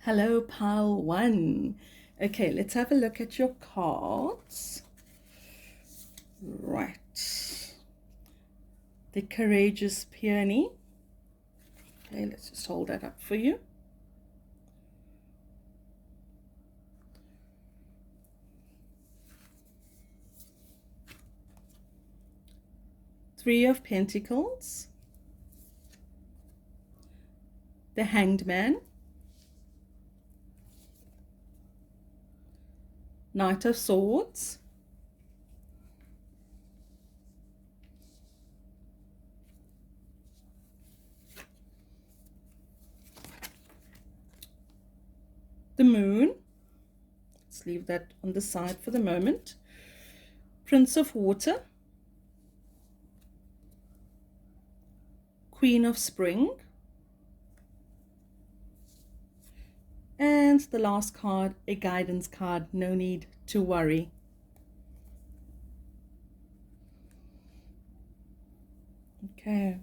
Hello, pile one. Okay, let's have a look at your cards. Right. The courageous peony. Okay, let's just hold that up for you. Three of Pentacles. The Hanged Man. Knight of Swords. The Moon. Let's leave that on the side for the moment. Prince of Water. Queen of Spring. And the last card, a guidance card, no need to worry. Okay,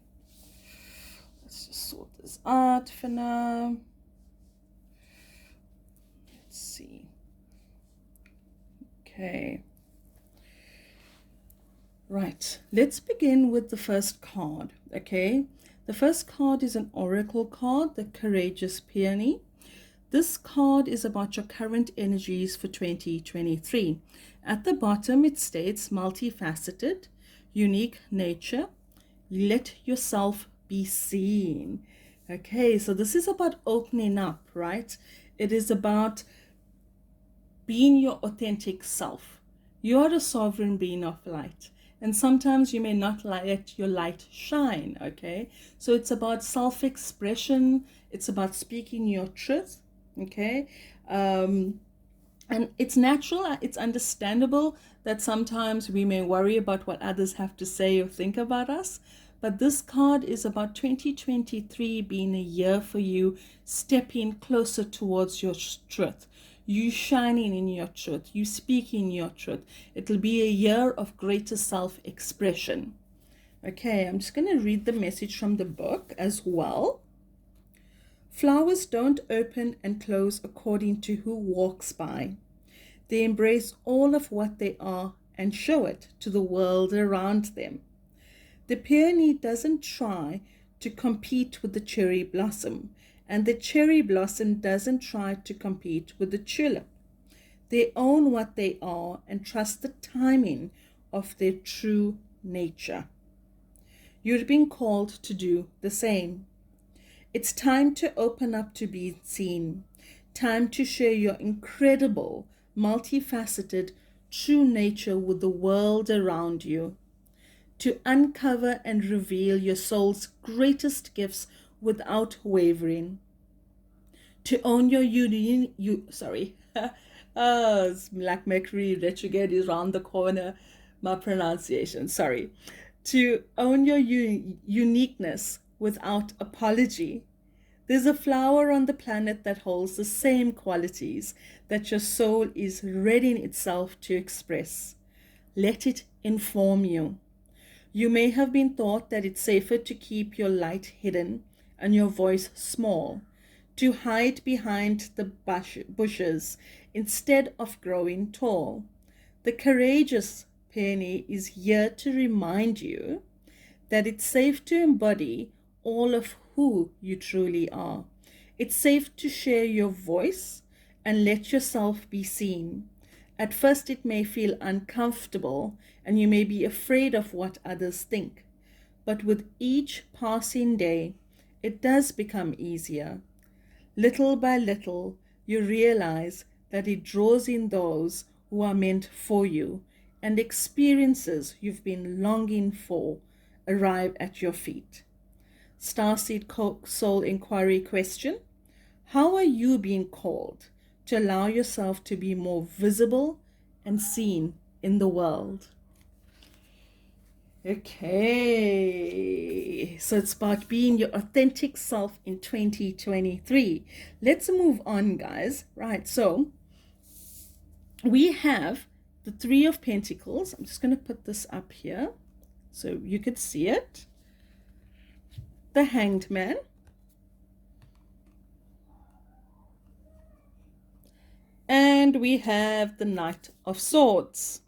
let's just sort this out for now. Let's see. Okay. Right, let's begin with the first card, okay? The first card is an oracle card, the Courageous Peony. This card is about your current energies for 2023. At the bottom, it states multifaceted, unique nature. Let yourself be seen. Okay, so this is about opening up, right? It is about being your authentic self. You are a sovereign being of light. And sometimes you may not let your light shine, okay? So it's about self-expression. It's about speaking your truth, okay? And it's natural, it's understandable that sometimes we may worry about what others have to say or think about us. But this card is about 2023 being a year for you stepping closer towards your truth. You shining in your truth, you speaking your truth. It'll be a year of greater self-expression. Okay, I'm just going to read the message from the book as well. Flowers don't open and close according to who walks by. They embrace all of what they are and show it to the world around them. The peony doesn't try to compete with the cherry blossom, and the cherry blossom doesn't try to compete with the tulip. They own what they are and trust the timing of their true nature. You're being called to do the same. It's time to open up to be seen. Time to share your incredible, multifaceted, true nature with the world around you. To uncover and reveal your soul's greatest gifts without wavering. To own your Black Mercury retrograde is around the corner. My pronunciation, sorry. To own your uniqueness without apology. There's a flower on the planet that holds the same qualities that your soul is readying itself to express. Let it inform you. You may have been taught that it's safer to keep your light hidden and your voice small, to hide behind the bushes instead of growing tall. The courageous peony is here to remind you that it's safe to embody all of who you truly are. It's safe to share your voice and let yourself be seen. At first, it may feel uncomfortable and you may be afraid of what others think. But with each passing day, it does become easier. Little by little, you realize that it draws in those who are meant for you, and experiences you've been longing for arrive at your feet. Starseed Soul Inquiry question: how are you being called to allow yourself to be more visible and seen in the world? Okay, so it's about being your authentic self in 2023. Let's move on, guys. Right, so we have the Three of Pentacles. I'm just going to put this up here so you could see it. The Hanged Man. And we have the Knight of Swords.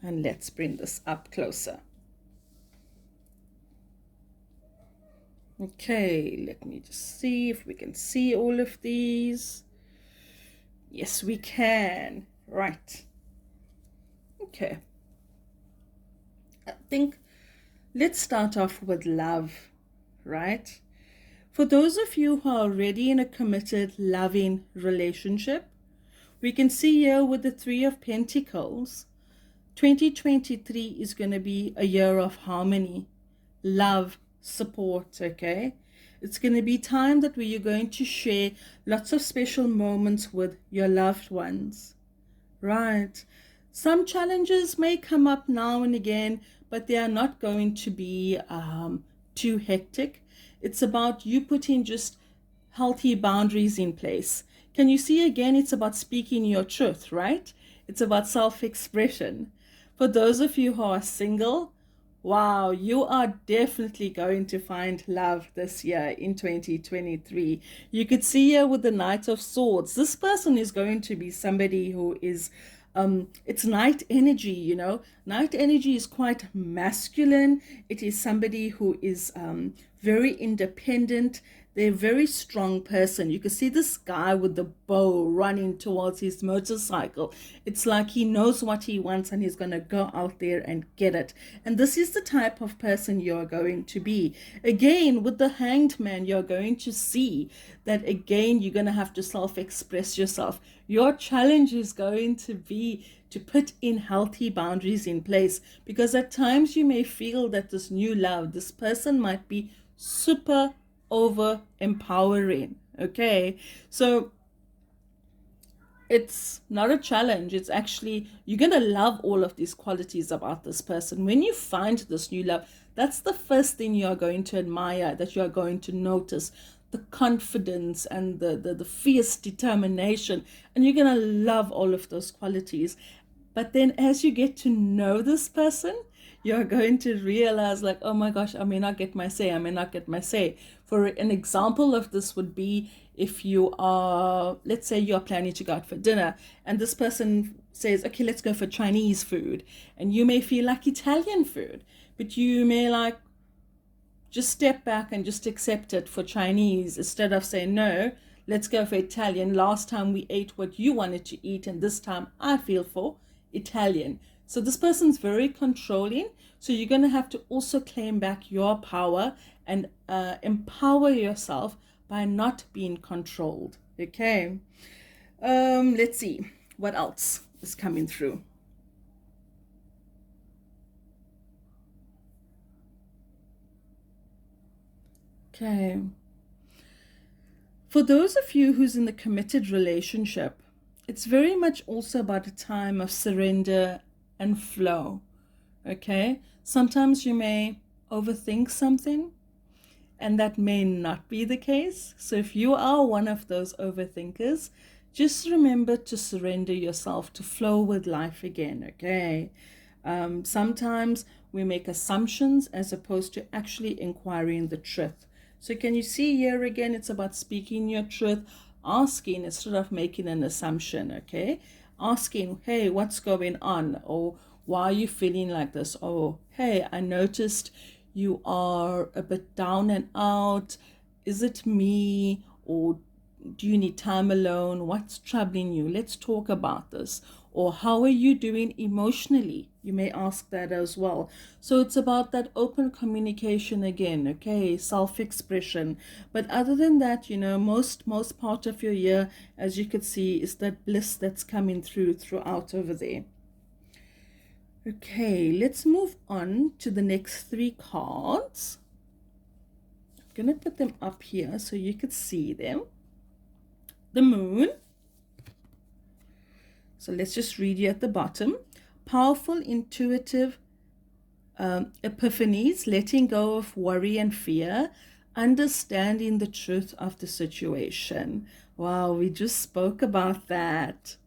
And let's bring this up closer. Okay, let me just see if we can see all of these. Yes, we can. Right. Okay. I think let's start off with love, right? For those of you who are already in a committed, loving relationship, we can see here with the Three of Pentacles, 2023 is going to be a year of harmony, love, support, okay? It's going to be time that where you're going to share lots of special moments with your loved ones, right? Some challenges may come up now and again, but they are not going to be too hectic. It's about you putting just healthy boundaries in place. Can you see again? It's about speaking your truth, right? It's about self-expression. For those of you who are single, wow, you are definitely going to find love this year in 2023. You could see here with the Knight of Swords, this person is going to be somebody who is it's night energy, you know. Night energy is quite masculine. It is somebody who is very independent. They're a very strong person. You can see this guy with the bow running towards his motorcycle. It's like he knows what he wants and he's going to go out there and get it. And this is the type of person you're going to be. Again, with the Hanged Man, you're going to see that again, you're going to have to self-express yourself. Your challenge is going to be to put in healthy boundaries in place, because at times you may feel that this new love, this person might be super over empowering. Okay, so it's not a challenge. It's actually, you're going to love all of these qualities about this person. When you find this new love, that's the first thing you're going to admire, that you're going to notice the confidence and the fierce determination, and you're going to love all of those qualities. But then as you get to know this person, you're going to realize like, oh my gosh, I may not get my say. For an example of this would be if you are, let's say you're planning to go out for dinner and this person says, okay, let's go for Chinese food. And you may feel like Italian food, but you may like just step back and just accept it for Chinese instead of saying, no, let's go for Italian. Last time we ate what you wanted to eat, and this time I feel for Italian. So this person's very controlling. So you're going to have to also claim back your power and empower yourself by not being controlled. Okay. Let's see what else is coming through. Okay. For those of you who's in the committed relationship, it's very much also about a time of surrender and flow. Okay. Sometimes you may overthink something, and that may not be the case. So if you are one of those overthinkers, just remember to surrender yourself to flow with life again. Okay. Sometimes we make assumptions as opposed to actually inquiring the truth. So can you see here again, it's about speaking your truth, asking instead of making an assumption. Okay. Asking, hey, what's going on? Or why are you feeling like this? Oh, hey, I noticed you are a bit down and out. Is it me, or do you need time alone? What's troubling you? Let's talk about this. Or how are you doing emotionally? You may ask that as well. So it's about that open communication again, okay, self-expression. But other than that, you know, most part of your year, as you could see, is that bliss that's coming throughout over there. Okay, let's move on to the next three cards. I'm going to put them up here so you could see them. The Moon. So let's just read you at the bottom. Powerful, intuitive epiphanies, letting go of worry and fear, understanding the truth of the situation. Wow, we just spoke about that.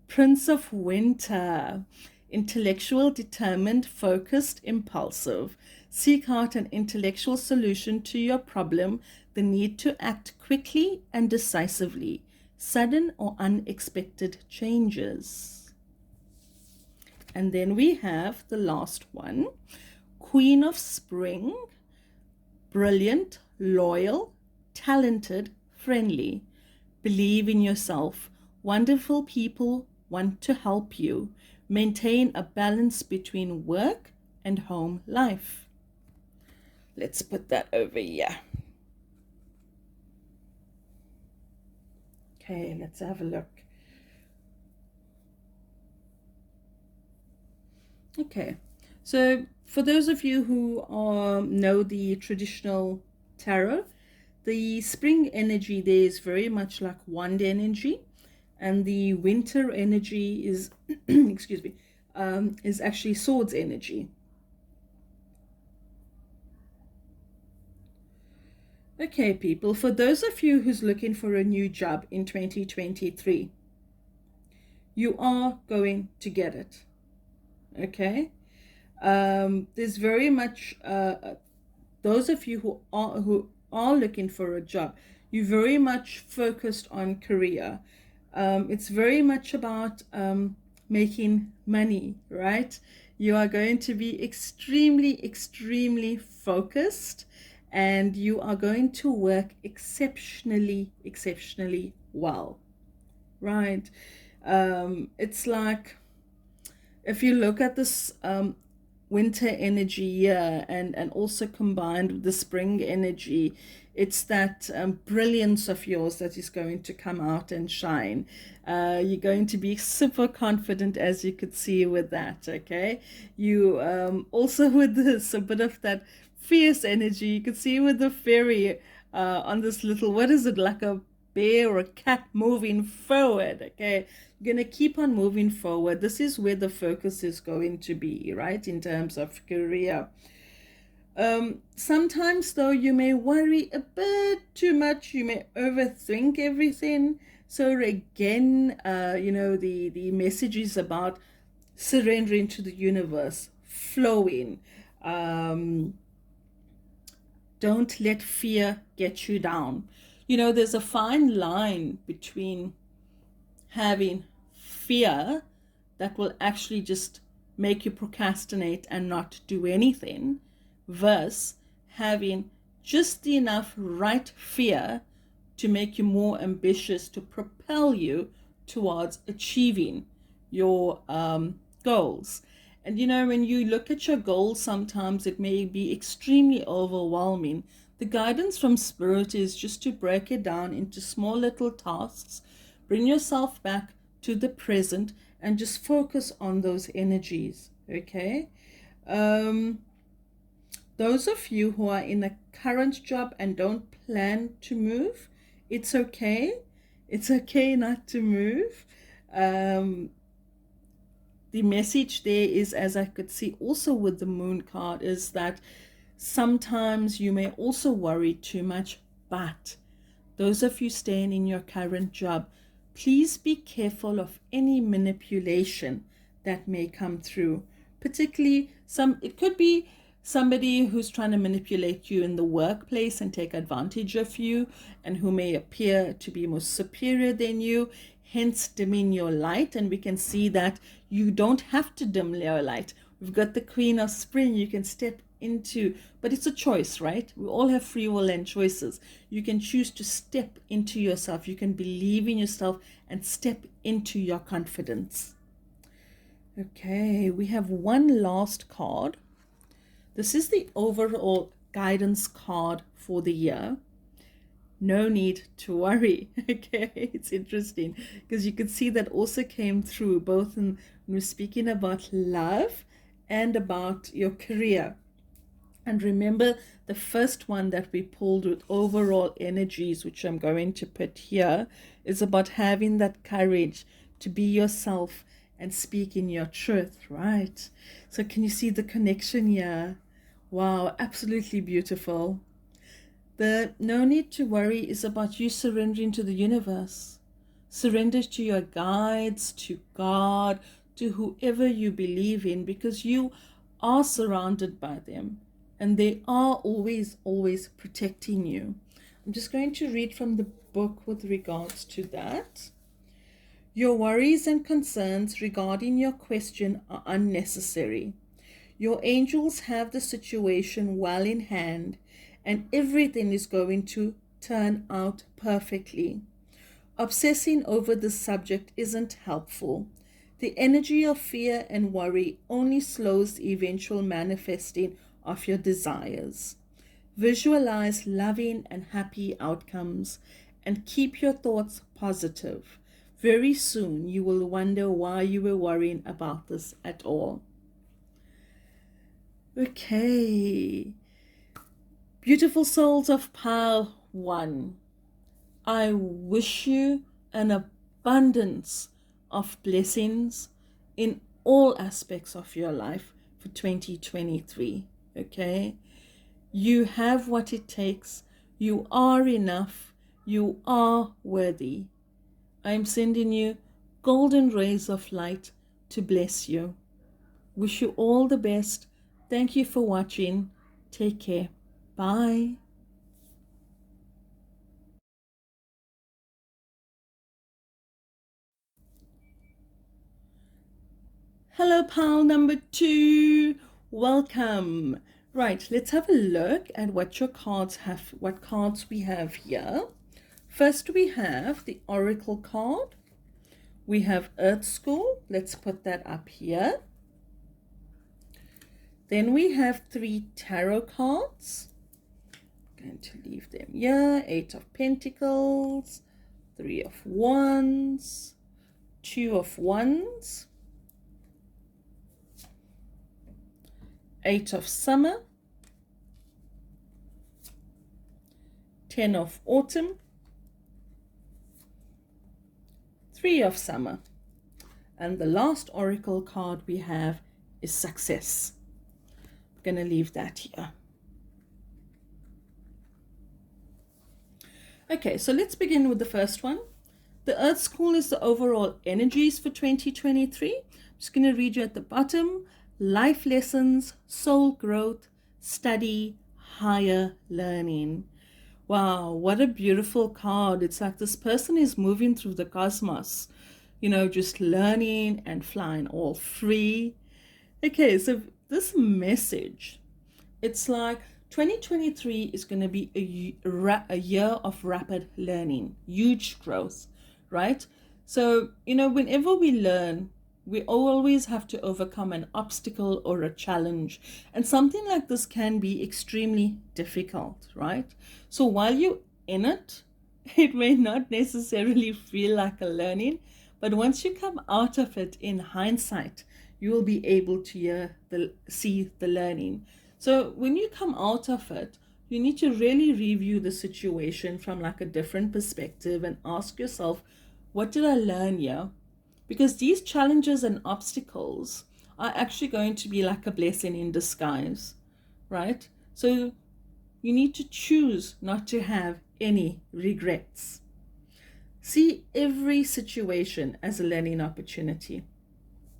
Prince of Winter. Intellectual, determined, focused, impulsive. Seek out an intellectual solution to your problem, the need to act quickly and decisively. sudden or unexpected changes. And then we have the last one, Queen of Spring, brilliant, loyal, talented, friendly. Believe in yourself. Wonderful people want to help you. Maintain a balance between work and home life. Let's put that over here. Okay, let's have a look. Okay, so for those of you who know the traditional tarot, the spring energy there is very much like wand energy, and the winter energy is, excuse me, is actually swords energy. Okay, people, for those of you who's looking for a new job in 2023, you are going to get it. Okay, there's very much those of you who are looking for a job, you're very much focused on career. It's very much about making money, right? You are going to be extremely focused, and you are going to work exceptionally well, right? It's like, if you look at this winter energy here and also combined with the spring energy, it's that brilliance of yours that is going to come out and shine. You're going to be super confident, as you could see with that. Okay, you also with this a bit of that fierce energy. You could see with the fairy on this little, what is it, like a bear or a cat moving forward. Okay, you're going to keep on moving forward. This is where the focus is going to be, right, in terms of career. Sometimes though, you may worry a bit too much. You may overthink everything. So again, the message is about surrendering to the universe, flowing. Don't let fear get you down. There's a fine line between having fear that will actually just make you procrastinate and not do anything, versus having just enough right fear to make you more ambitious, to propel you towards achieving your goals. And when you look at your goals, sometimes it may be extremely overwhelming. The guidance from Spirit is just to break it down into small little tasks, bring yourself back to the present, and just focus on those energies. Okay, those of you who are in a current job and don't plan to move, it's okay. It's okay not to move. The message there is, as I could see also with the moon card, is that sometimes you may also worry too much. But those of you staying in your current job, please be careful of any manipulation that may come through. Particularly, it could be somebody who's trying to manipulate you in the workplace and take advantage of you, and who may appear to be more superior than you, hence dimming your light. And we can see that you don't have to dim your light. We've got the Queen of Spring you can step into, but it's a choice, right? We all have free will and choices. You can choose to step into yourself. You can believe in yourself and step into your confidence. Okay, we have one last card. This is the overall guidance card for the year. No need to worry. Okay, it's interesting because you could see that also came through both when we're speaking about love and about your career. And remember, the first one that we pulled with overall energies, which I'm going to put here, is about having that courage to be yourself and speak in your truth, right? So can you see the connection here? Wow, absolutely beautiful. The no need to worry is about you surrendering to the universe. Surrender to your guides, to God, to whoever you believe in, because you are surrounded by them and they are always protecting you. I'm just going to read from the book with regards to that. Your worries and concerns regarding your question are unnecessary. Your angels have the situation well in hand, and everything is going to turn out perfectly. Obsessing over this subject isn't helpful. The energy of fear and worry only slows the eventual manifesting of your desires. Visualize loving and happy outcomes and keep your thoughts positive. Very soon you will wonder why you were worrying about this at all. Okay. Beautiful souls of Pile 1. I wish you an abundance of blessings in all aspects of your life for 2023. Okay? You have what it takes. You are enough. You are worthy. I'm sending you golden rays of light to bless you. Wish you all the best. Thank you for watching. Take care. Bye. Hello, pal number 2. Welcome. Right, let's have a look at what your cards have, what cards we have here. First, we have the Oracle card. We have Earth School. Let's put that up here. Then we have 3 tarot cards. I'm going to leave them here. 8 of Pentacles, 3 of Wands, 2 of Wands, 8 of Summer, 10 of Autumn, 3 of Summer. And the last oracle card we have is Success. I'm going to leave that here. Okay, so let's begin with the first one. The Earth School is the overall energies for 2023. I'm just going to read you at the bottom. Life lessons, soul growth, study, higher learning. Wow, what a beautiful card. It's like this person is moving through the cosmos, you know, just learning and flying all free. Okay, so this message, it's like 2023 is going to be a year of rapid learning, huge growth, right? So, you know, whenever we learn, we always have to overcome an obstacle or a challenge. And something like this can be extremely difficult, right? So while you're in it, it may not necessarily feel like a learning, but once you come out of it in hindsight, you will be able to see the learning. So when you come out of it, you need to really review the situation from like a different perspective and ask yourself, what did I learn here? Because these challenges and obstacles are actually going to be like a blessing in disguise, right? So you need to choose not to have any regrets. See every situation as a learning opportunity.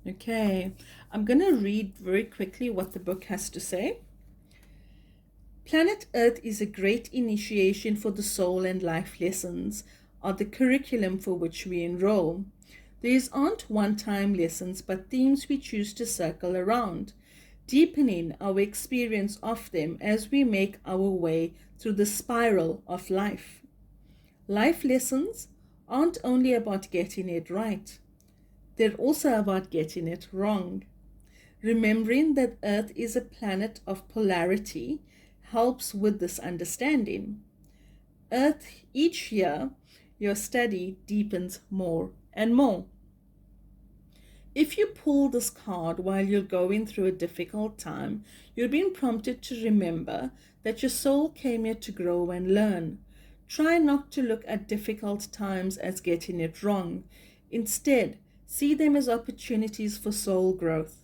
Okay, I'm going to read very quickly what the book has to say. Planet Earth is a great initiation for the soul, and life lessons are the curriculum for which we enroll. These aren't one-time lessons, but themes we choose to circle around, deepening our experience of them as we make our way through the spiral of life. Life lessons aren't only about getting it right. They're also about getting it wrong. Remembering that Earth is a planet of polarity helps with this understanding. Each year, your study deepens more and more. If you pull this card while you're going through a difficult time, you're being prompted to remember that your soul came here to grow and learn. Try not to look at difficult times as getting it wrong. Instead, see them as opportunities for soul growth.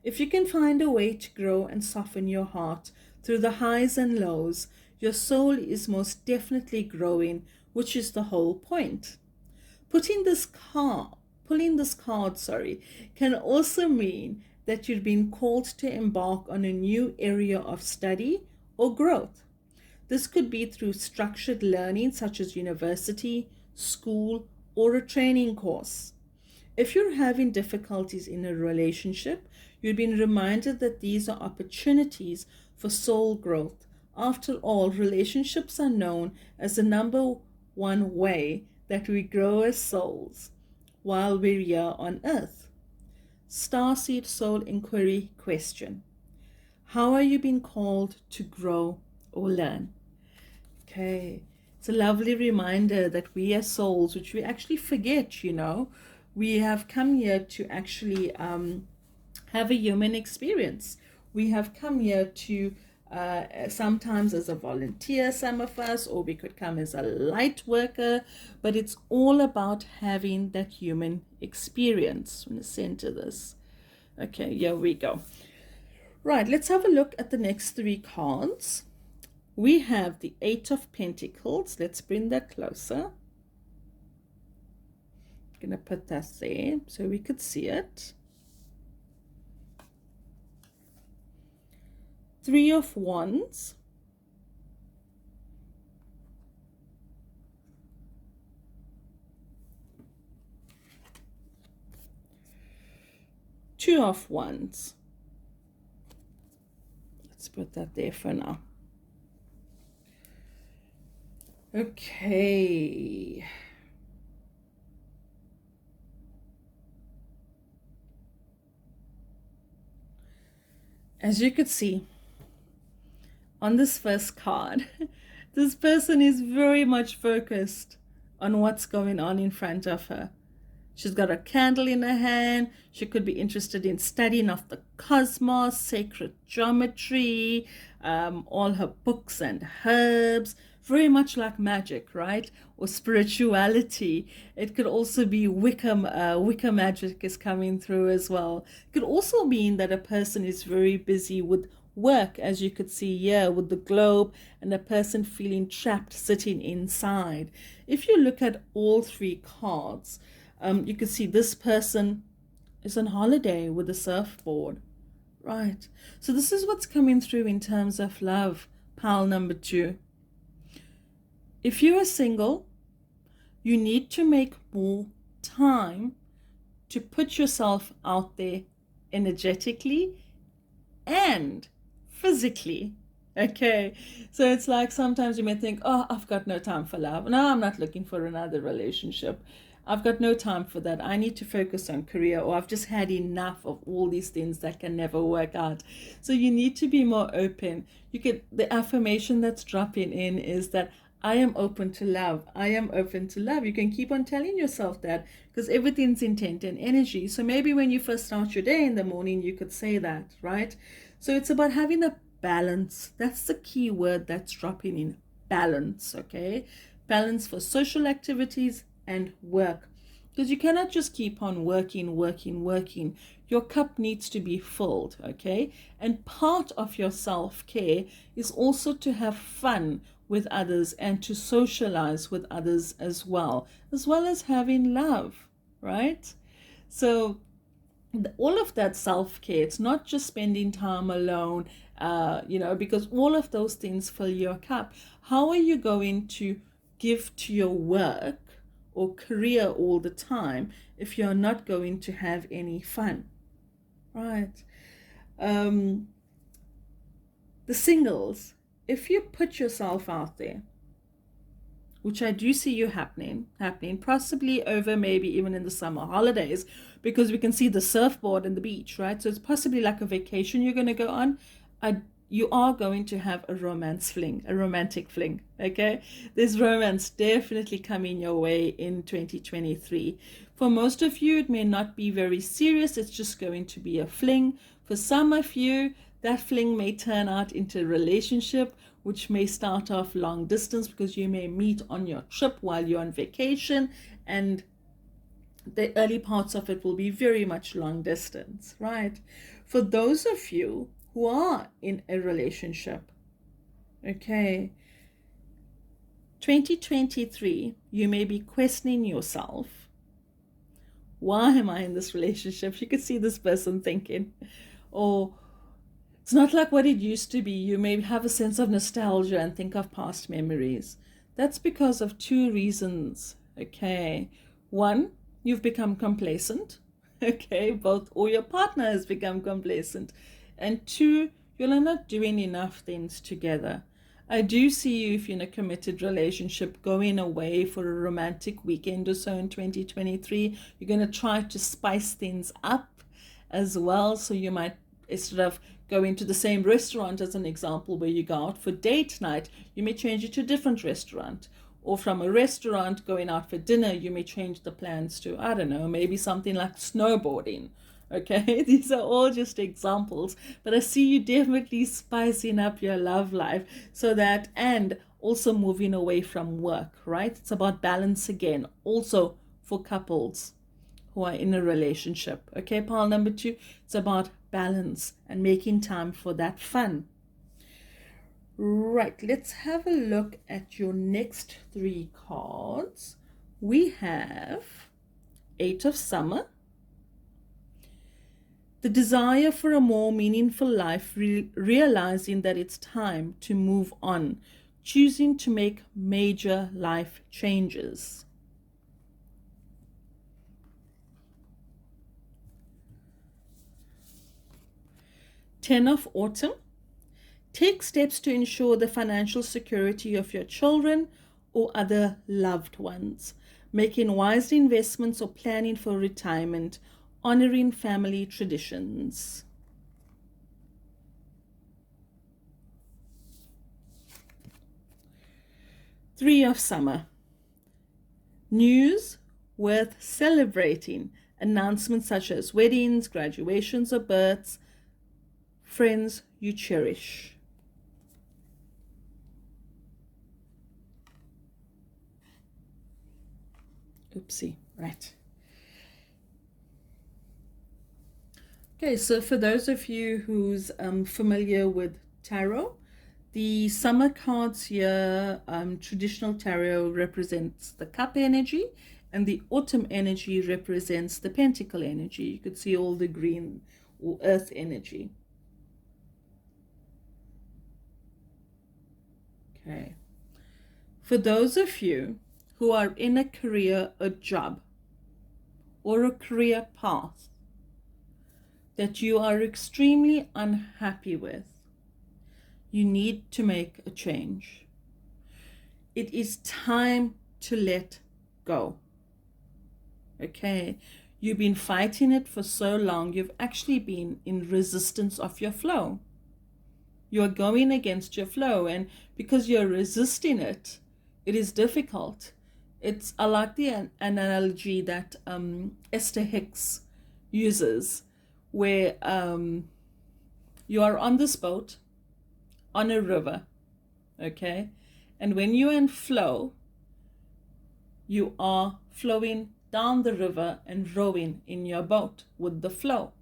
If you can find a way to grow and soften your heart through the highs and lows, your soul is most definitely growing, which is the whole point. Pulling this card, can also mean that you've been called to embark on a new area of study or growth. This could be through structured learning such as university, school, or a training course. If you're having difficulties in a relationship, you've been reminded that these are opportunities for soul growth. After all, relationships are known as the number one way that we grow as souls while we're here on earth. Starseed Soul Inquiry question: how are you being called to grow or learn? Okay, it's a lovely reminder that we as souls, which we actually forget, we have come here to actually have a human experience. We have come here to sometimes as a volunteer, some of us, or we could come as a light worker, but it's all about having that human experience. I'm going to center this. Okay, here we go. Right, let's have a look at the next three cards. We have the Eight of Pentacles. Let's bring that closer. I'm going to put that there so we could see it. Three of Wands. Two of Wands. Let's put that there for now. Okay. As you could see on this first card, this person is very much focused on what's going on in front of her. She's got a candle in her hand. She could be interested in studying of the cosmos, sacred geometry, all her books and herbs, very much like magic, right? Or spirituality. It could also be Wicca magic is coming through as well. It could also mean that a person is very busy with work, as you could see here with the globe, and a person feeling trapped sitting inside. If you look at all three cards, you can see this person is on holiday with a surfboard, right? So this is what's coming through in terms of love, pile number 2. If you are single, you need to make more time to put yourself out there energetically and physically. Okay, so it's like sometimes you may think, oh, I've got no time for love. No, I'm not looking for another relationship. I've got no time for that. I need to focus on career, or I've just had enough of all these things that can never work out. So you need to be more open. The affirmation that's dropping in is that I am open to love. I am open to love. You can keep on telling yourself that, because everything's intent and energy. So maybe when you first start your day in the morning, you could say that, right? So it's about having a balance. That's the key word that's dropping in: balance. Okay, balance for social activities and work, because you cannot just keep on working. Your cup needs to be filled. Okay, and part of your self-care is also to have fun with others and to socialize with others as well as having love, right? So all of that self-care, it's not just spending time alone, because all of those things fill your cup. How are you going to give to your work or career all the time if you're not going to have any fun, right? The singles, if you put yourself out there, which I do see you happening, possibly over maybe even in the summer holidays, because we can see the surfboard and the beach, right? So it's possibly like a vacation you're going to go on. You are going to have a romantic fling, okay? There's romance definitely coming your way in 2023. For most of you, it may not be very serious. It's just going to be a fling. For some of you, that fling may turn out into a relationship, which may start off long distance, because you may meet on your trip while you're on vacation, and the early parts of it will be very much long distance, right? For those of you who are in a relationship, okay, 2023, you may be questioning yourself, why am I in this relationship? You could see this person thinking, or It's not like what it used to be. You may have a sense of nostalgia and think of past memories. That's because of two reasons. Okay. One, you've become complacent. Okay, both, or your partner has become complacent. And two, you're not doing enough things together. I do see you, if you're in a committed relationship, going away for a romantic weekend or so in 2023. You're going to try to spice things up as well. So you might, instead of going to the same restaurant, as an example, where you go out for date night, you may change it to a different restaurant. Or from a restaurant going out for dinner, you may change the plans to, I don't know, maybe something like snowboarding. Okay, these are all just examples, but I see you definitely spicing up your love life, so that, and also moving away from work, right? It's about balance again, also for couples who are in a relationship. Okay, pile number 2, it's about balance and making time for that fun. Right, let's have a look at your next 3 cards. We have 8 of Summer, the desire for a more meaningful life, realizing that it's time to move on, choosing to make major life changes. Ten of Autumn, take steps to ensure the financial security of your children or other loved ones, making wise investments or planning for retirement, honoring family traditions. Three of Summer, news worth celebrating, announcements such as weddings, graduations, or births, friends you cherish. Oopsie, right. Okay, so for those of you who's familiar with tarot, the summer cards here, traditional tarot, represents the cup energy, and the autumn energy represents the pentacle energy. You could see all the green or earth energy. Okay. For those of you who are in a career, a job, or a career path that you are extremely unhappy with, you need to make a change. It is time to let go. Okay, you've been fighting it for so long, you've actually been in resistance of your flow. You're going against your flow, and because you're resisting it, it is difficult. I like the analogy that Esther Hicks uses, where you are on this boat on a river, okay? And when you're in flow, you are flowing down the river and rowing in your boat with the flow.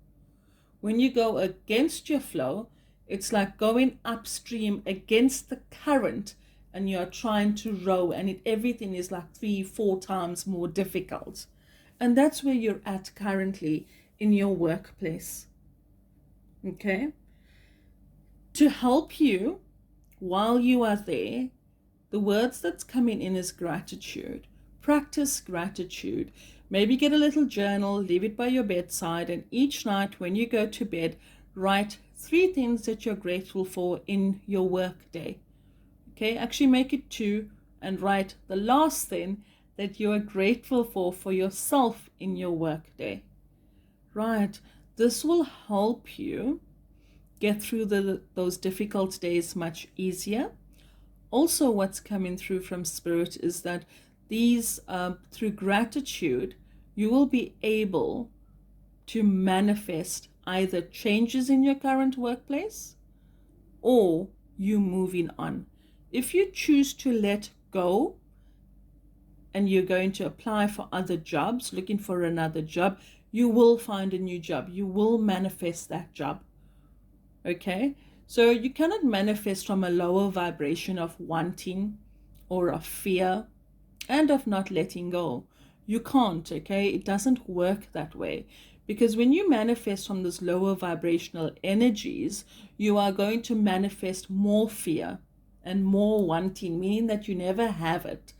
When you go against your flow, it's like going upstream against the current, and you're trying to row, and everything is like 3-4 times more difficult. And that's where you're at currently in your workplace. Okay? To help you while you are there, the words that's coming in is gratitude. Practice gratitude. Maybe get a little journal, leave it by your bedside, and each night when you go to bed, write 3 things that you're grateful for in your work day. Okay, actually make it 2, and write the last thing that you are grateful for yourself in your work day. Right, this will help you get through those difficult days much easier. Also, what's coming through from Spirit is that these, through gratitude, you will be able to manifest either changes in your current workplace or you moving on. If you choose to let go and you're going to apply for other jobs, looking for another job, you will find a new job. You will manifest that job. Okay? So you cannot manifest from a lower vibration of wanting or of fear and of not letting go. You can't, okay? It doesn't work that way, Because when you manifest from those lower vibrational energies, you are going to manifest more fear and more wanting, meaning that you never have it,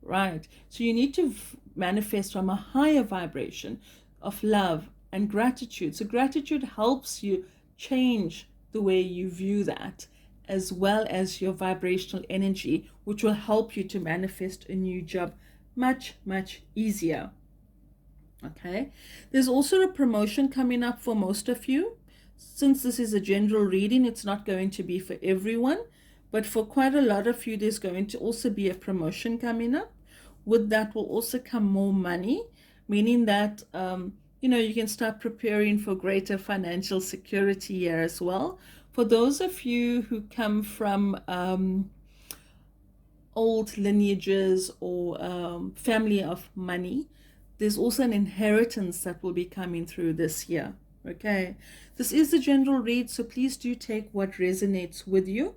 right? So you need to manifest from a higher vibration of love and gratitude. So gratitude helps you change the way you view that, as well as your vibrational energy, which will help you to manifest a new job much, much easier. Okay, there's also a promotion coming up for most of you. Since this is a general reading, it's not going to be for everyone, but for quite a lot of you, there's going to also be a promotion coming up. With that will also come more money, meaning that you can start preparing for greater financial security here as well. For those of you who come from old lineages or family of money, there's also an inheritance that will be coming through this year. Okay, this is the general read, so please do take what resonates with you.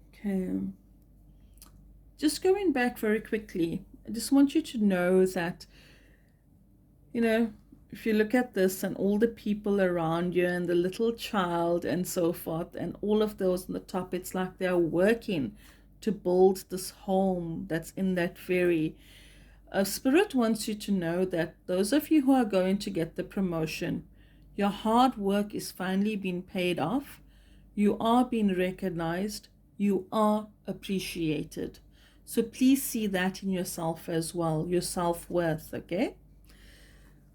Okay, just going back very quickly, I just want you to know that, if you look at this and all the people around you and the little child and so forth and all of those on the top, it's like they're working to build this home that's in that fairy. Spirit wants you to know that those of you who are going to get the promotion, your hard work is finally being paid off. You are being recognized. You are appreciated. So please see that in yourself as well, your self-worth, okay?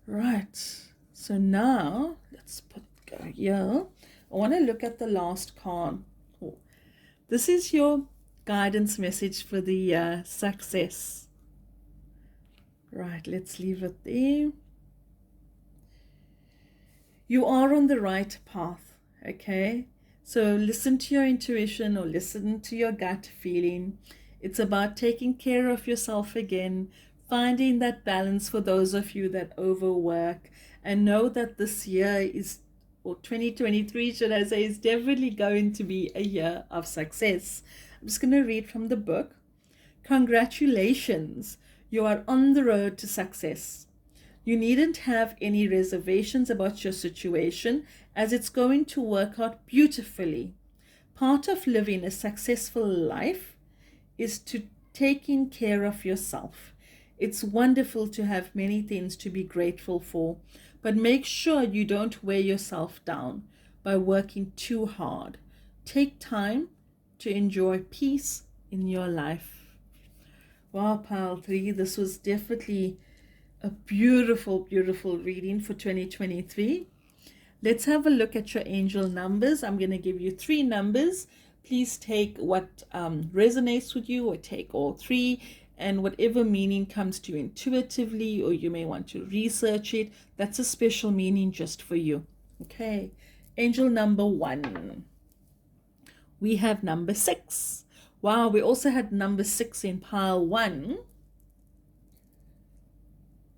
Right. So now let's go here. I want to look at the last card. Oh, this is your guidance message for the success. Right, let's leave it there. You are on the right path, okay? So listen to your intuition or listen to your gut feeling. It's about taking care of yourself again, finding that balance for those of you that overwork, and know that this year is, or 2023 should I say, is definitely going to be a year of success. I'm just going to read from the book. Congratulations, you are on the road to success. You needn't have any reservations about your situation, as it's going to work out beautifully. Part of living a successful life is to taking care of yourself. It's wonderful to have many things to be grateful for, but make sure you don't wear yourself down by working too hard. Take time to enjoy peace in your life. Wow, Pile 3, this was definitely a beautiful, beautiful reading for 2023. Let's have a look at your angel numbers. I'm going to give you 3 numbers. Please take what resonates with you, or take all 3, and whatever meaning comes to you intuitively, or you may want to research it, that's a special meaning just for you. Okay, angel number 1. We have number 6. Wow, we also had number 6 in pile 1.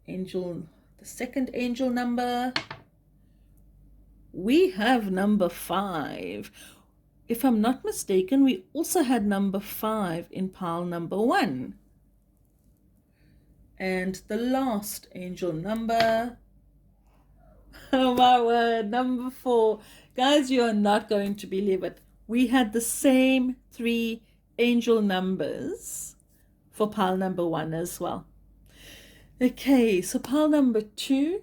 The second angel number, we have number 5. If I'm not mistaken, we also had number 5 in pile number 1. And the last angel number, oh my word, number 4. Guys, you are not going to believe it. We had the same 3 angel numbers for pile number 1 as well. Okay, so pile number 2,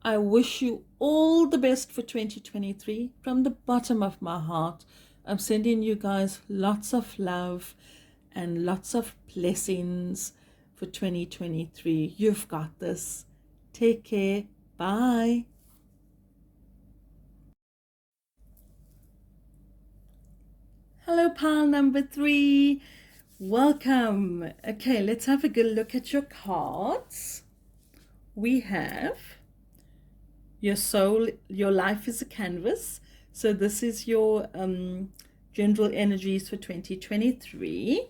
I wish you all the best for 2023 from the bottom of my heart. I'm sending you guys lots of love and lots of blessings for 2023. You've got this. Take care. Bye. Hello, pile number 3. Welcome. Okay, let's have a good look at your cards. We have your soul, your life is a canvas. So this is your general energies for 2023.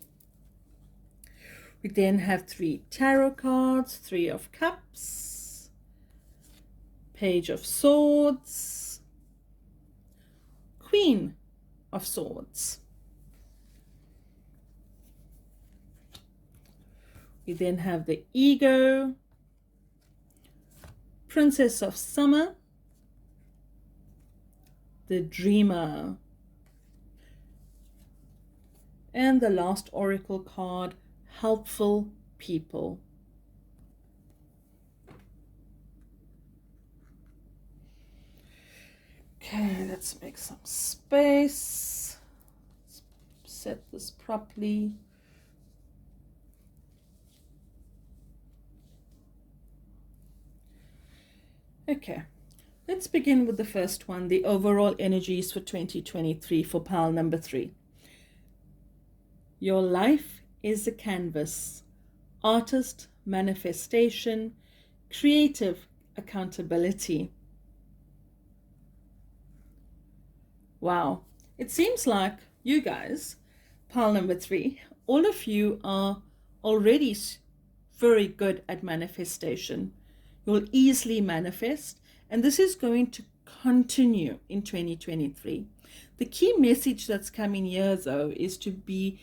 We then have 3 tarot cards, 3 of cups, page of swords, queen of swords. We then have the ego, princess of summer, the dreamer, and the last oracle card, helpful people. Okay, let's make some space. Let's set this properly. Okay, let's begin with the first one, the overall energies for 2023 for pile number 3. Your life is a canvas. Artist, manifestation, creative accountability. Wow, it seems like you guys, pile number 3, all of you are already very good at manifestation. You'll easily manifest, and this is going to continue in 2023. The key message that's coming here, though, is to be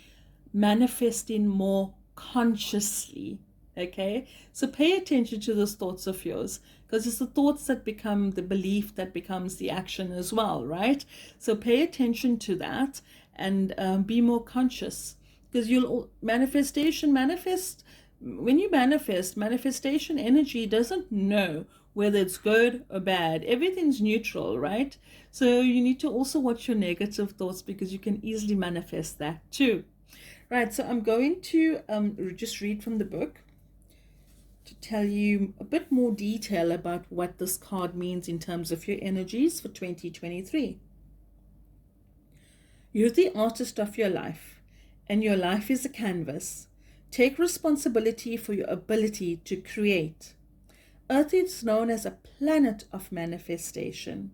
manifesting more consciously. Okay, so pay attention to those thoughts of yours, because it's the thoughts that become the belief that becomes the action as well, right? So pay attention to that and be more conscious, because you'll manifest. When you manifestation energy doesn't know whether it's good or bad. Everything's neutral, right? So you need to also watch your negative thoughts, because you can easily manifest that too. Right, so I'm going to just read from the book to tell you a bit more detail about what this card means in terms of your energies for 2023. You're the artist of your life, and your life is a canvas. Take responsibility for your ability to create. Earth is known as a planet of manifestation.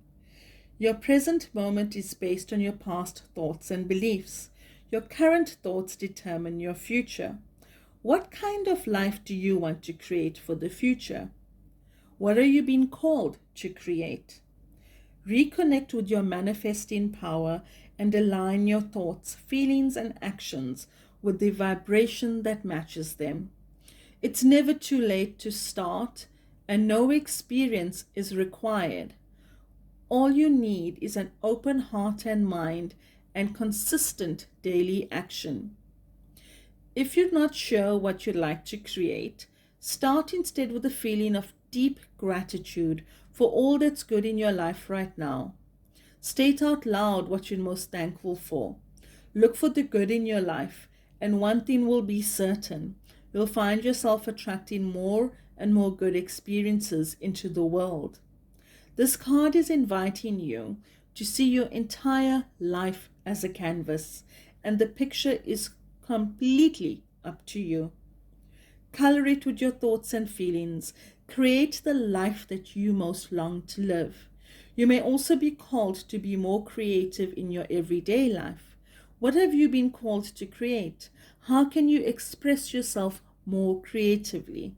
Your present moment is based on your past thoughts and beliefs. Your current thoughts determine your future. What kind of life do you want to create for the future? What are you being called to create? Reconnect with your manifesting power and align your thoughts, feelings, and actions with the vibration that matches them. It's never too late to start, and no experience is required. All you need is an open heart and mind and consistent daily action. If you're not sure what you'd like to create, start instead with a feeling of deep gratitude for all that's good in your life right now. State out loud what you're most thankful for. Look for the good in your life, and one thing will be certain: you'll find yourself attracting more and more good experiences into the world. This card is inviting you to see your entire life as a canvas, and the picture is completely up to you. Color it with your thoughts and feelings. Create the life that you most long to live. You may also be called to be more creative in your everyday life. What have you been called to create? How can you express yourself more creatively?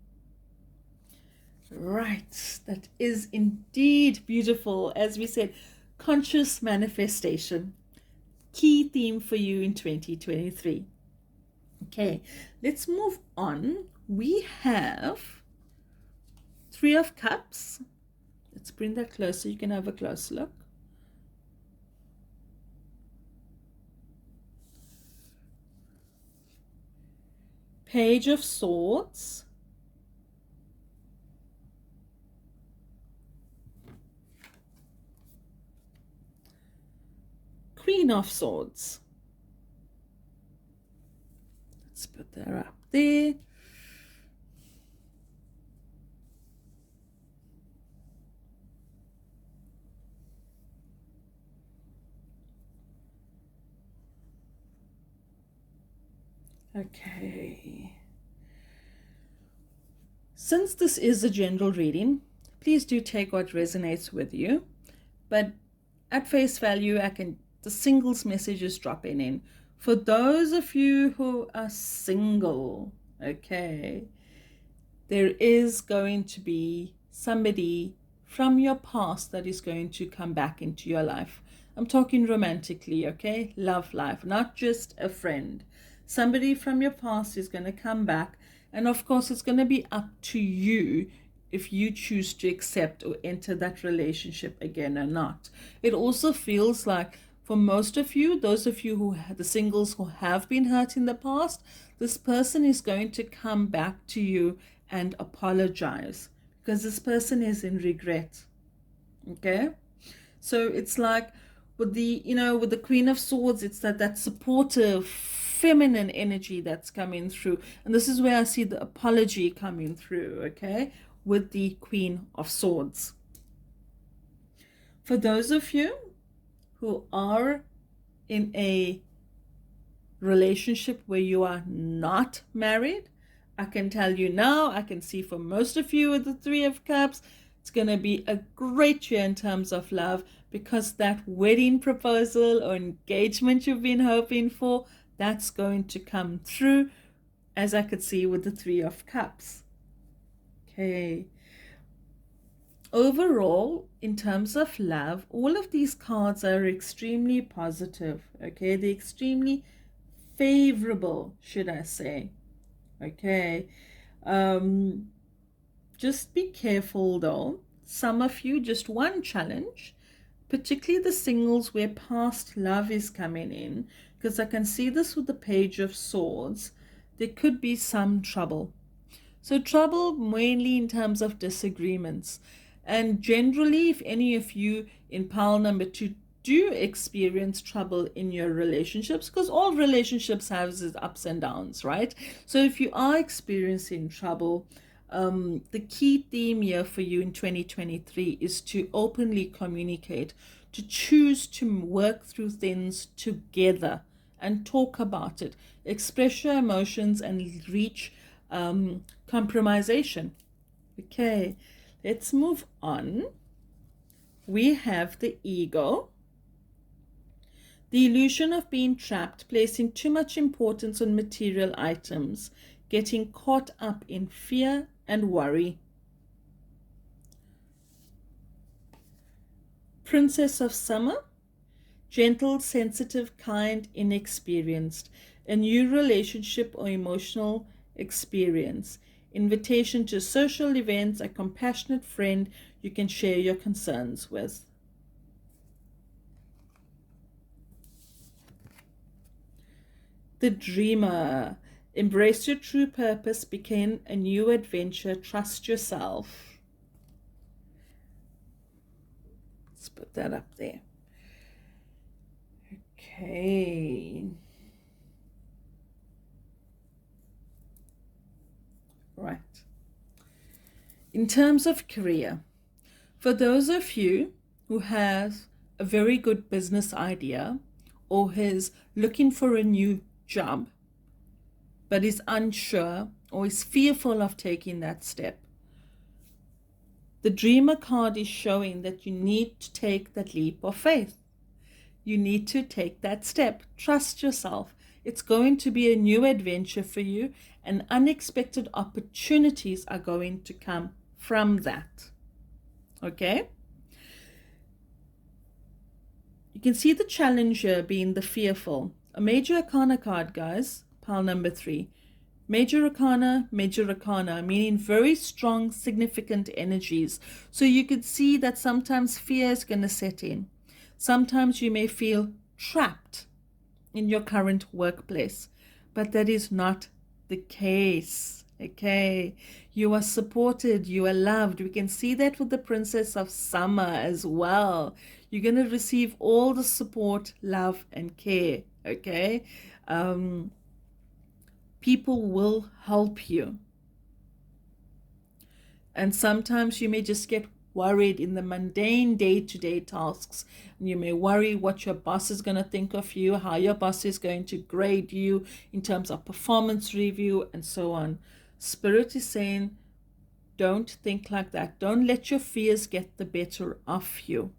Right, that is indeed beautiful. As we said, conscious manifestation. Key theme for you in 2023. Okay, let's move on. We have 3 of Cups. Let's bring that closer. You can have a close look. Page of Swords. Queen of Swords. Let's put that up there. Okay. Since this is a general reading, please do take what resonates with you. But at face value, the singles message is dropping in. For those of you who are single, okay, there is going to be somebody from your past that is going to come back into your life. I'm talking romantically, okay? Love life, not just a friend. Somebody from your past is going to come back And of course, it's going to be up to you if you choose to accept or enter that relationship again or not. It also feels like for most of you, those of you who the singles who have been hurt in the past, this person is going to come back to you and apologize because this person is in regret. Okay? So it's like with the, with the Queen of Swords, it's that supportive feminine energy that's coming through. And this is where I see the apology coming through, okay, with the Queen of Swords. For those of you who are in a relationship where you are not married, I can tell you now, I can see for most of you with the Three of Cups, it's going to be a great year in terms of love, because that wedding proposal or engagement you've been hoping for, that's going to come through, as I could see with the Three of Cups. Okay. Overall, in terms of love, all of these cards are extremely positive. Okay, they're extremely favorable, should I say. Okay. Just be careful though. Some of you, just one challenge, particularly the singles where past love is coming in, because I can see this with the Page of Swords. There could be some trouble. So trouble mainly in terms of disagreements. And generally, if any of you in pile number 2 do experience trouble in your relationships, because all relationships have its ups and downs, right? So if you are experiencing trouble, the key theme here for you in 2023 is to openly communicate, to choose to work through things together and talk about it, express your emotions and reach compromisation. Okay, let's move on. We have the ego. The illusion of being trapped, placing too much importance on material items, getting caught up in fear and worry. Princess of Summer. Gentle, sensitive, kind, inexperienced. A new relationship or emotional experience. Invitation to social events, a compassionate friend you can share your concerns with. The Dreamer. Embrace your true purpose, begin a new adventure, trust yourself. Let's put that up there. Okay. Right. In terms of career, for those of you who have a very good business idea or is looking for a new job but is unsure or is fearful of taking that step, the Dreamer card is showing that you need to take that leap of faith. You need to take that step. Trust yourself. It's going to be a new adventure for you, and unexpected opportunities are going to come from that. Okay? You can see the challenge here being the fearful. A major arcana card, guys, pile number 3. Major arcana, meaning very strong, significant energies. So you could see that sometimes fear is going to set in. Sometimes you may feel trapped in your current workplace, but that is not the case. Okay, you are supported, you are loved. We can see that with the Princess of Summer as well. You're going to receive all the support, love, and care. Okay, people will help you, and sometimes you may just get worried in the mundane day-to-day tasks. And you may worry what your boss is going to think of you, how your boss is going to grade you in terms of performance review, and so on. Spirit is saying, don't think like that. Don't let your fears get the better of you.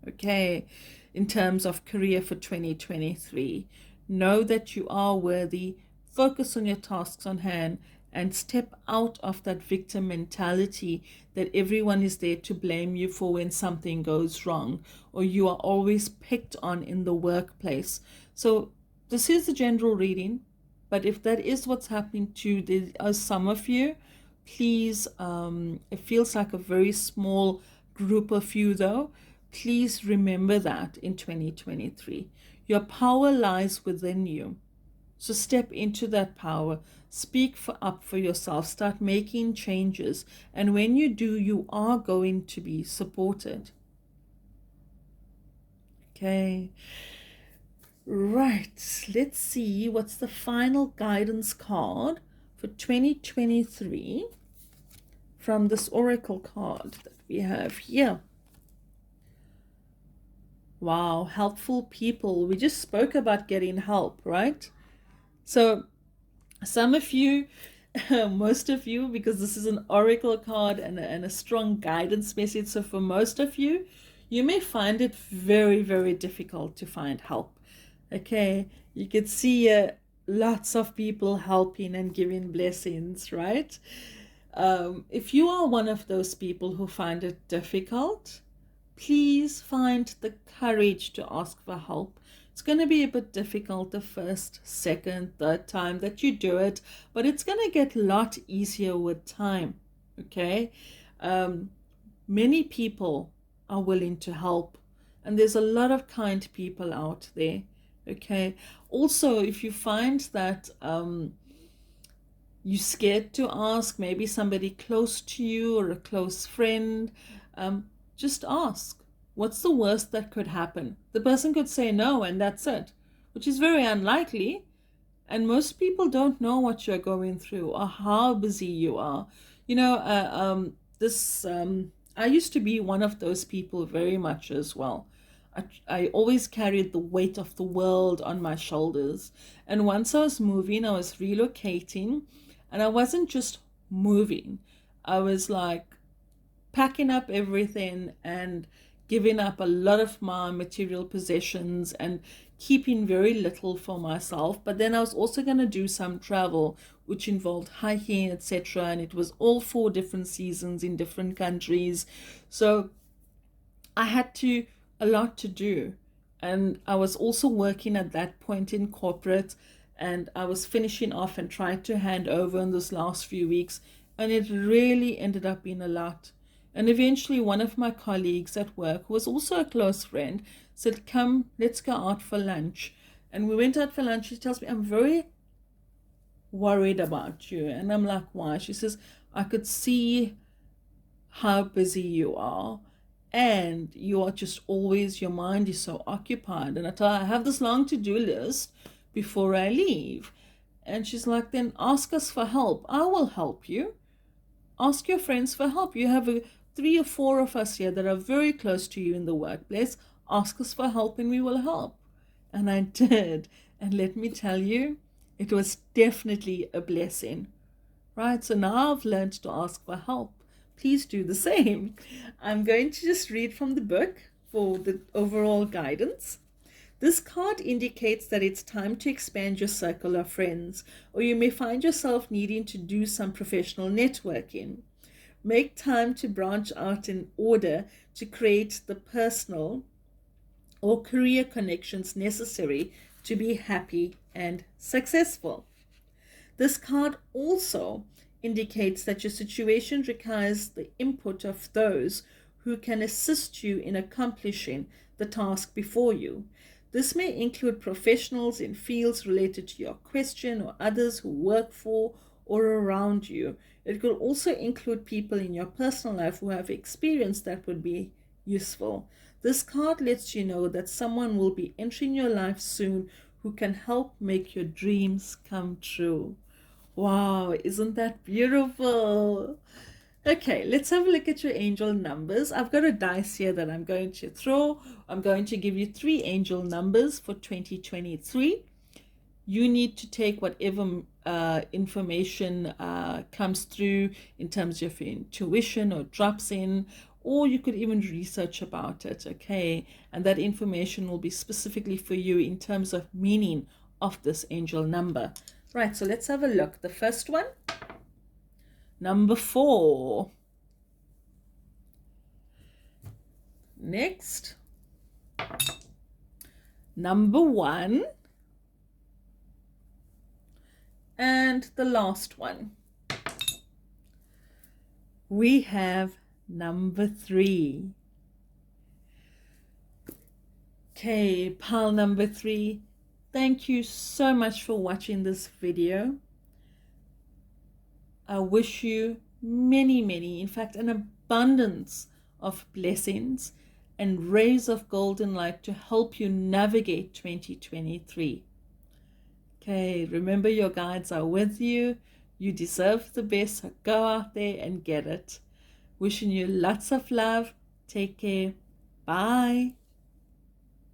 Okay, in terms of career for 2023, know that you are worthy. Focus on your tasks on hand and step out of that victim mentality that everyone is there to blame you for when something goes wrong, or you are always picked on in the workplace. So this is the general reading. But if that is what's happening to some of you, please, it feels like a very small group of you though. Please remember that in 2023. Your power lies within you. So step into that power. Speak up for yourself. Start making changes. And when you do, you are going to be supported. Okay. Right. Let's see what's the final guidance card for 2023 from this oracle card that we have here. Wow, helpful people. We just spoke about getting help, right? So some of you, most of you, because this is an oracle card and a strong guidance message. So for most of you, you may find it very, very difficult to find help. Okay, you could see lots of people helping and giving blessings, right? If you are one of those people who find it difficult, please find the courage to ask for help. It's going to be a bit difficult the first, second, third time that you do it, but it's going to get a lot easier with time. Okay? Many people are willing to help, and there's a lot of kind people out there. Okay? Also, if you find that you're scared to ask, maybe somebody close to you or a close friend, just ask. What's the worst that could happen? The person could say no and that's it, which is very unlikely. And most people don't know what you're going through or how busy you are. You know, I used to be one of those people very much as well. I always carried the weight of the world on my shoulders. And once I was moving, I was relocating, and I wasn't just moving. I was like packing up everything and giving up a lot of my material possessions and keeping very little for myself. But then I was also going to do some travel, which involved hiking, etc. And it was all 4 different seasons in different countries. So I had a lot to do. And I was also working at that point in corporate, and I was finishing off and trying to hand over in this last few weeks. And it really ended up being a lot. And eventually one of my colleagues at work, who was also a close friend, said, come, let's go out for lunch. And we went out for lunch. She tells me, I'm very worried about you. And I'm like, why? She says, I could see how busy you are. And you are just always, your mind is so occupied. And I tell her, I have this long to-do list before I leave. And she's like, then ask us for help. I will help you. Ask your friends for help. You have 3 or 4 of us here that are very close to you in the workplace. Ask us for help and we will help. And I did. And let me tell you, it was definitely a blessing. Right? So now I've learned to ask for help. Please do the same. I'm going to just read from the book for the overall guidance. This card indicates that it's time to expand your circle of friends, or you may find yourself needing to do some professional networking. Make time to branch out in order to create the personal or career connections necessary to be happy and successful. This card also indicates that your situation requires the input of those who can assist you in accomplishing the task before you. This may include professionals in fields related to your question or others who work for or around you. It could also include people in your personal life who have experience that would be useful. This card lets you know that someone will be entering your life soon who can help make your dreams come true. Wow, isn't that beautiful? Okay, let's have a look at your angel numbers. I've got a dice here that I'm going to throw. I'm going to give you 3 angel numbers for 2023. You need to take whatever information comes through in terms of your intuition or drops in, or you could even research about it, okay? And that information will be specifically for you in terms of meaning of this angel number. Right, so let's have a look. The first one, number 4. Next, number 1. And the last one. We have number 3. Okay, pile number 3. Thank you so much for watching this video. I wish you many, in fact, an abundance of blessings and rays of golden light to help you navigate 2023. Okay, remember your guides are with you. You deserve the best, so go out there and get it. Wishing you lots of love. Take care. Bye.